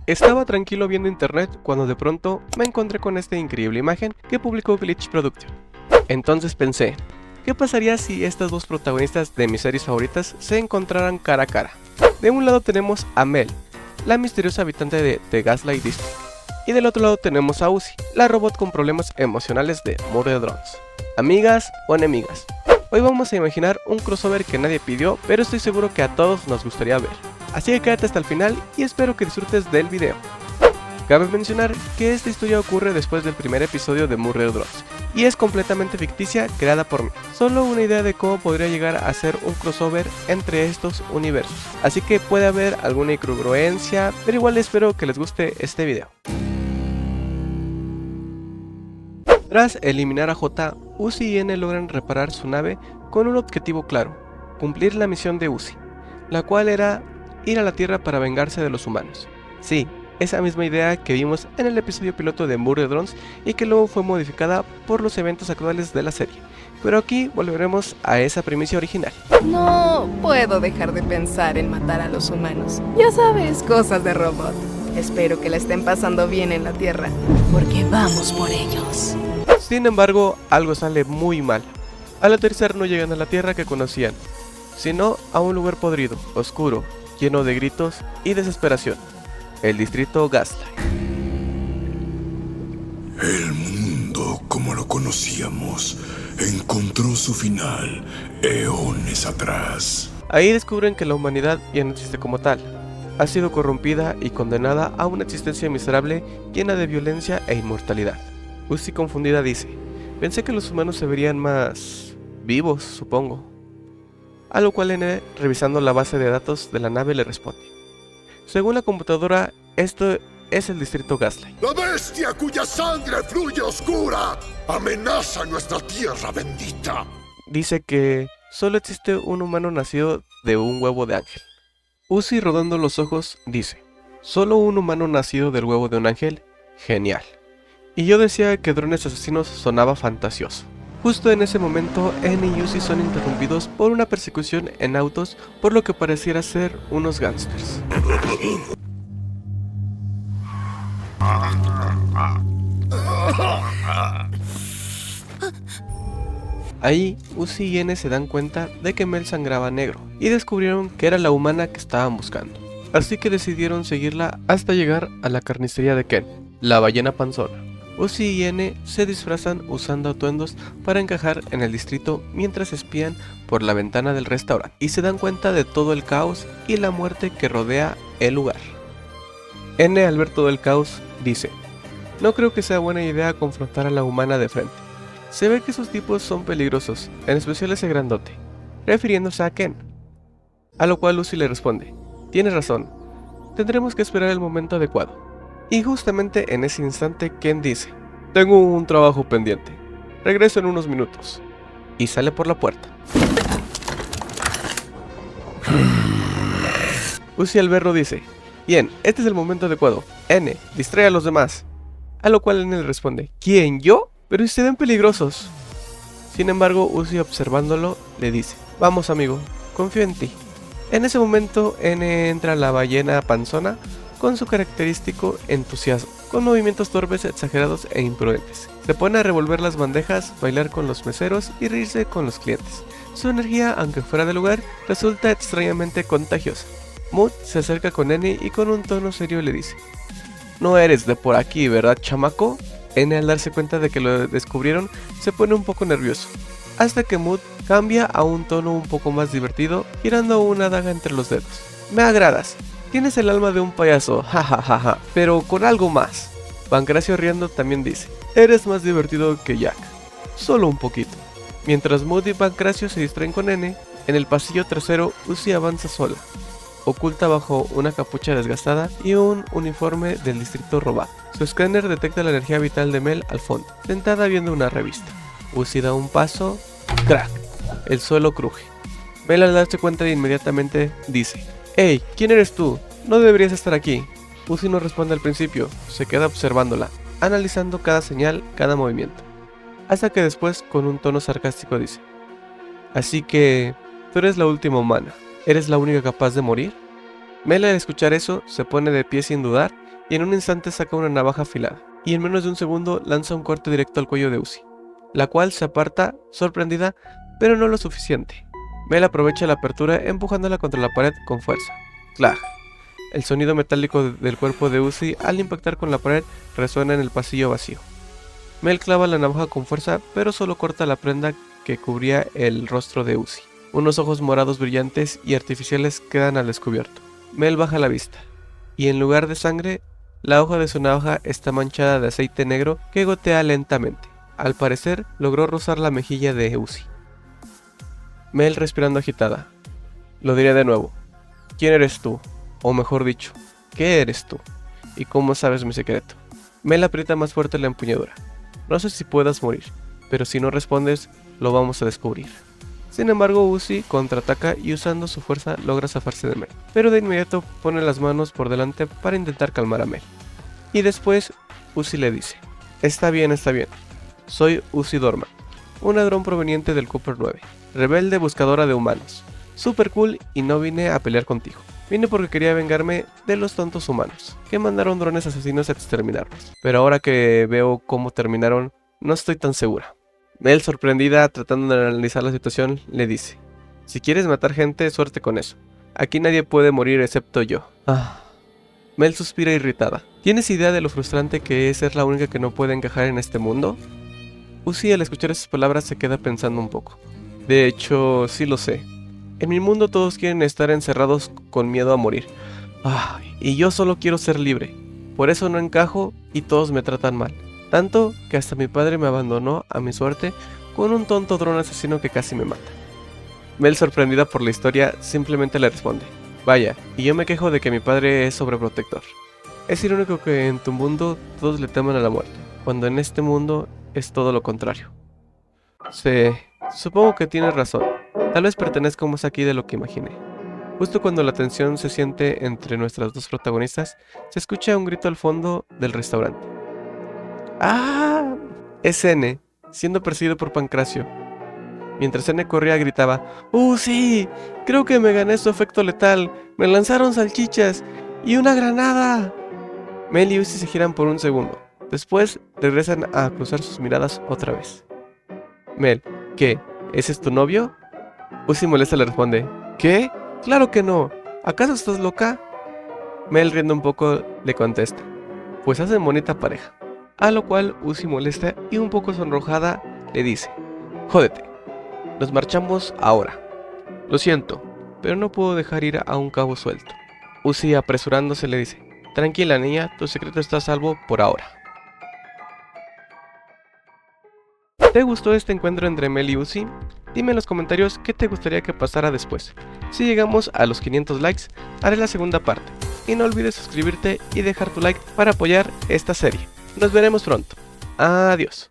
Estaba tranquilo viendo internet cuando de pronto me encontré con esta increíble imagen que publicó Glitch Production. Entonces pensé, ¿qué pasaría si estas dos protagonistas de mis series favoritas se encontraran cara a cara? De un lado tenemos a Mel, la misteriosa habitante de The Gaslight District, y del otro lado tenemos a Uzi, la robot con problemas emocionales de Murder Drones. Amigas o enemigas, hoy vamos a imaginar un crossover que nadie pidió, pero estoy seguro que a todos nos gustaría ver. Así que quédate hasta el final y espero que disfrutes del video. Cabe mencionar que esta historia ocurre después del primer episodio de Murder Drones y es completamente ficticia, creada por mí. Solo una idea de cómo podría llegar a ser un crossover entre estos universos, así que puede haber alguna incongruencia, pero igual espero que les guste este video. Tras eliminar a J, Uzi y N logran reparar su nave con un objetivo claro: cumplir la misión de Uzi, la cual era ir a la Tierra para vengarse de los humanos. Sí, esa misma idea que vimos en el episodio piloto de Murder Drones y que luego fue modificada por los eventos actuales de la serie. Pero aquí volveremos a esa primicia original. No puedo dejar de pensar en matar a los humanos. Ya sabes, cosas de robot. Espero que la estén pasando bien en la Tierra, porque vamos por ellos. Sin embargo, algo sale muy mal. Al aterrizar no llegan a la Tierra que conocían, sino a un lugar podrido, oscuro, lleno de gritos y desesperación: el distrito Gaslight. El mundo como lo conocíamos encontró su final eones atrás. Ahí descubren que la humanidad ya no existe como tal. Ha sido corrompida y condenada a una existencia miserable llena de violencia e inmortalidad. Uzi confundida dice: pensé que los humanos se verían más vivos, supongo. A lo cual N, revisando la base de datos de la nave, le responde: según la computadora, esto es el distrito Gaslight. La bestia cuya sangre fluye oscura amenaza nuestra tierra bendita. Dice que solo existe un humano nacido de un huevo de ángel. Uzi, rodando los ojos, dice: solo un humano nacido del huevo de un ángel, genial. Y yo decía que drones asesinos sonaba fantasioso. Justo en ese momento, N y Uzi son interrumpidos por una persecución en autos por lo que pareciera ser unos gángsters. Ahí, Uzi y N se dan cuenta de que Mel sangraba negro y descubrieron que era la humana que estaban buscando. Así que decidieron seguirla hasta llegar a la carnicería de Ken, la ballena panzona. Uzi y N se disfrazan usando atuendos para encajar en el distrito mientras espían por la ventana del restaurante y se dan cuenta de todo el caos y la muerte que rodea el lugar. N, al ver todo el caos, dice: no creo que sea buena idea confrontar a la humana de frente. Se ve que esos tipos son peligrosos, en especial ese grandote, refiriéndose a Ken. A lo cual Uzi le responde: tienes razón, tendremos que esperar el momento adecuado. Y justamente en ese instante Ken dice: tengo un trabajo pendiente, regreso en unos minutos. Y sale por la puerta. Uzi al verlo dice: bien, este es el momento adecuado. N, distrae a los demás. A lo cual N le responde: ¿quién, yo? Pero si se ven peligrosos. Sin embargo, Uzi, observándolo, le dice: vamos amigo, confío en ti. En ese momento N entra a la ballena panzona con su característico entusiasmo, con movimientos torpes, exagerados e imprudentes. Se pone a revolver las bandejas, bailar con los meseros y reírse con los clientes. Su energía, aunque fuera de lugar, resulta extrañamente contagiosa. Mood se acerca con N y con un tono serio le dice: no eres de por aquí, ¿verdad, chamaco? N, al darse cuenta de que lo descubrieron, se pone un poco nervioso, hasta que Mood cambia a un tono un poco más divertido, girando una daga entre los dedos. Me agradas. Tienes el alma de un payaso, jajajaja, pero con algo más. Pancracio, riendo, también dice: eres más divertido que Jack, solo un poquito. Mientras Mood y Pancracio se distraen con N, en el pasillo trasero Uzi avanza sola, oculta bajo una capucha desgastada y un uniforme del distrito robado. Su escáner detecta la energía vital de Mel al fondo, sentada viendo una revista. Uzi da un paso, ¡crack! El suelo cruje. Mel, al darse cuenta, inmediatamente dice: hey, ¿quién eres tú? No deberías estar aquí. Uzi no responde al principio, se queda observándola, analizando cada señal, cada movimiento. Hasta que después, con un tono sarcástico, dice: así que, tú eres la última humana, ¿eres la única capaz de morir? Mel, al escuchar eso, se pone de pie sin dudar y en un instante saca una navaja afilada, y en menos de un segundo lanza un corte directo al cuello de Uzi, la cual se aparta, sorprendida, pero no lo suficiente. Mel aprovecha la apertura empujándola contra la pared con fuerza. ¡Clag! El sonido metálico del cuerpo de Uzi al impactar con la pared resuena en el pasillo vacío. Mel clava la navaja con fuerza, pero solo corta la prenda que cubría el rostro de Uzi. Unos ojos morados brillantes y artificiales quedan al descubierto. Mel baja la vista, y en lugar de sangre, la hoja de su navaja está manchada de aceite negro que gotea lentamente. Al parecer, logró rozar la mejilla de Uzi. Mel respirando agitada. Lo diré de nuevo. ¿Quién eres tú? O mejor dicho, ¿qué eres tú? ¿Y cómo sabes mi secreto? Mel aprieta más fuerte la empuñadura. No sé si puedas morir, pero si no respondes, lo vamos a descubrir. Sin embargo, Uzi contraataca y usando su fuerza logra zafarse de Mel, pero de inmediato pone las manos por delante para intentar calmar a Mel. Y después, Uzi le dice, está bien, soy Uzi Dorman, un ladrón proveniente del Cooper 9, rebelde buscadora de humanos, super cool y no vine a pelear contigo. Vine porque quería vengarme de los tontos humanos, que mandaron drones asesinos a exterminarnos, pero ahora que veo cómo terminaron, no estoy tan segura. Mel, sorprendida, tratando de analizar la situación, le dice, si quieres matar gente, suerte con eso. Aquí nadie puede morir excepto yo. Mel suspira irritada. ¿Tienes idea de lo frustrante que es ser la única que no puede encajar en este mundo? Uzi al escuchar esas palabras se queda pensando un poco. De hecho, sí lo sé. En mi mundo todos quieren estar encerrados con miedo a morir. Y yo solo quiero ser libre. Por eso no encajo y todos me tratan mal. Tanto que hasta mi padre me abandonó a mi suerte con un tonto dron asesino que casi me mata. Mel, sorprendida por la historia, simplemente le responde, vaya, y yo me quejo de que mi padre es sobreprotector. Es irónico que en tu mundo todos le teman a la muerte, cuando en este mundo es todo lo contrario. Supongo que tienes razón. Tal vez pertenezca más aquí de lo que imaginé. Justo cuando la tensión se siente entre nuestras dos protagonistas, se escucha un grito al fondo del restaurante. Es N, siendo perseguido por Pancracio. Mientras N corría gritaba, sí, creo que me gané su efecto letal, me lanzaron salchichas y una granada. Mel y Uzi se giran por un segundo, después regresan a cruzar sus miradas otra vez. Mel, ¿qué? ¿Ese es tu novio? Uzi molesta le responde, ¿qué? Claro que no, ¿acaso estás loca? Mel, riendo un poco, le contesta, pues hacen bonita pareja. A lo cual Uzi, molesta y un poco sonrojada, le dice, jódete, nos marchamos ahora. Lo siento, pero no puedo dejar ir a un cabo suelto. Uzi, apresurándose, le dice, tranquila niña, tu secreto está a salvo por ahora. ¿Te gustó este encuentro entre Mel y Uzi? Dime en los comentarios qué te gustaría que pasara después. Si llegamos a los 500 likes, haré la segunda parte. Y no olvides suscribirte y dejar tu like para apoyar esta serie. Nos veremos pronto. Adiós.